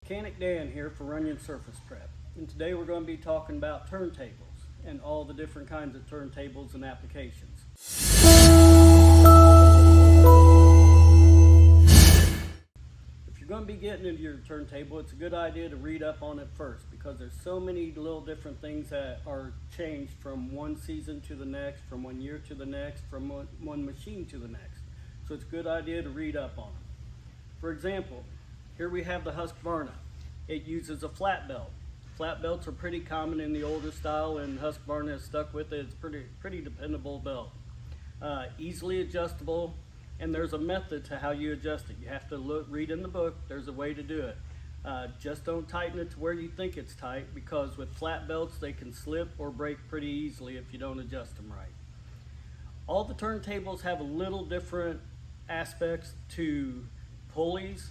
Mechanic Dan here for Runyon Surface Prep, and today we're going to be talking about turntables and all the different kinds of turntables and applications. If you're going to be getting into your turntable, it's a good idea to read up on it first, because there's so many little different things that are changed from one season to the next, from one year to the next, from one machine to the next. So it's a good idea to read up on them. For example, here we have the Husqvarna. It uses a flat belt. Flat belts are pretty common in the older style, and Husqvarna has stuck with it. It's pretty dependable belt. Easily adjustable, and there's a method to how you adjust it. You have to read in the book. There's a way to do it. Just don't tighten it to where you think it's tight, because with flat belts they can slip or break pretty easily if you don't adjust them right. All the turntables have a little different aspects to pulleys,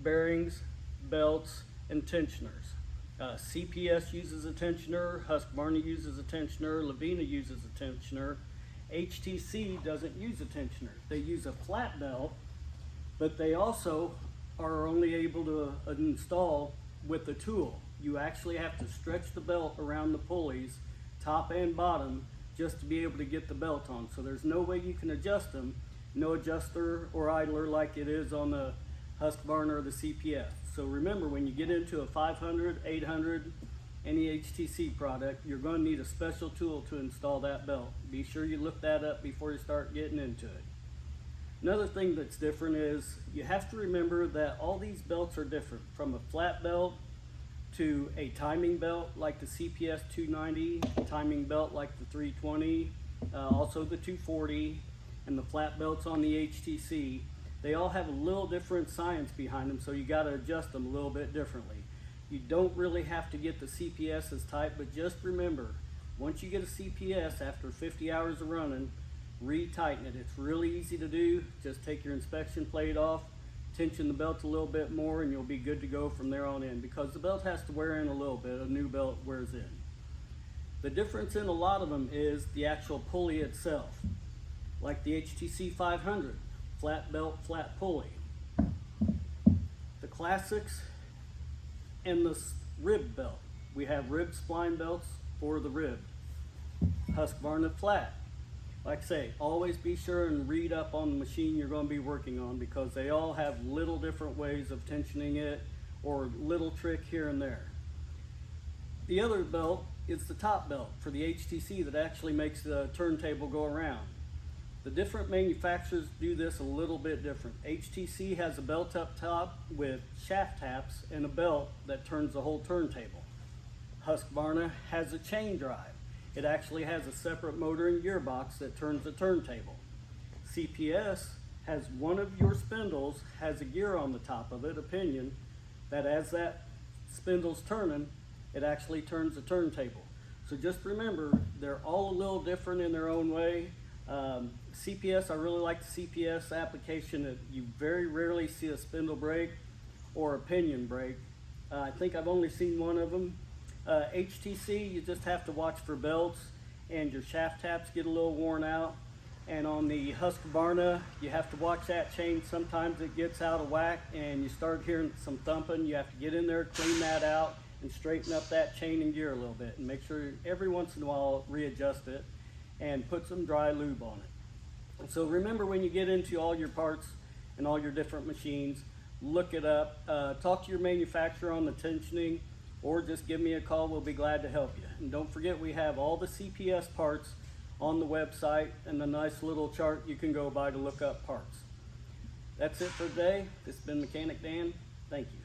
bearings, belts, and tensioners. CPS uses a tensioner, Husqvarna uses a tensioner, Lavina uses a tensioner. HTC doesn't use a tensioner. They use a flat belt, but they also are only able to install with the tool. You actually have to stretch the belt around the pulleys, top and bottom, just to be able to get the belt on. So there's no way you can adjust them. No adjuster or idler like it is on the Husqvarna or the CPS. So remember, when you get into a 500, 800, any HTC product, you're going to need a special tool to install that belt. Be sure you look that up before you start getting into it. Another thing that's different is you have to remember that all these belts are different, from a flat belt to a timing belt like the CPS 290, timing belt like the 320, also the 240, and the flat belts on the HTC. They all have a little different science behind them, so you got to adjust them a little bit differently. You don't really have to get the CPS as tight, but just remember, once you get a CPS after 50 hours of running, retighten it. It's really easy to do. Just take your inspection plate off, tension the belt a little bit more, and you'll be good to go from there on in, because the belt has to wear in a little bit. A new belt wears in. The difference in a lot of them is the actual pulley itself. Like the HTC 500, flat belt, flat pulley. The classics and the rib belt. We have rib spline belts for the rib. Husqvarna flat. Like I say, always be sure and read up on the machine you're going to be working on, because they all have little different ways of tensioning it, or little trick here and there. The other belt is the top belt for the HTC that actually makes the turntable go around. The different manufacturers do this a little bit different. HTC has a belt up top with shaft taps and a belt that turns the whole turntable. Husqvarna has a chain drive. It actually has a separate motor and gearbox that turns the turntable. CPS has one of your spindles, has a gear on the top of it, a pinion, that as that spindle's turning, it actually turns the turntable. So just remember, they're all a little different in their own way. CPS, I really like the CPS application. You very rarely see a spindle break or a pinion break. I think I've only seen one of them. HTC, you just have to watch for belts, and your shaft taps get a little worn out. And on the Husqvarna, you have to watch that chain. Sometimes it gets out of whack and you start hearing some thumping. You have to get in there, clean that out, and straighten up that chain and gear a little bit, and make sure every once in a while readjust it and put some dry lube on it. So remember, when you get into all your parts and all your different machines, look it up, talk to your manufacturer on the tensioning, or just give me a call. We'll be glad to help you. And don't forget, we have all the CPS parts on the website, and a nice little chart you can go by to look up parts. That's it for today. This has been Mechanic Dan. Thank you.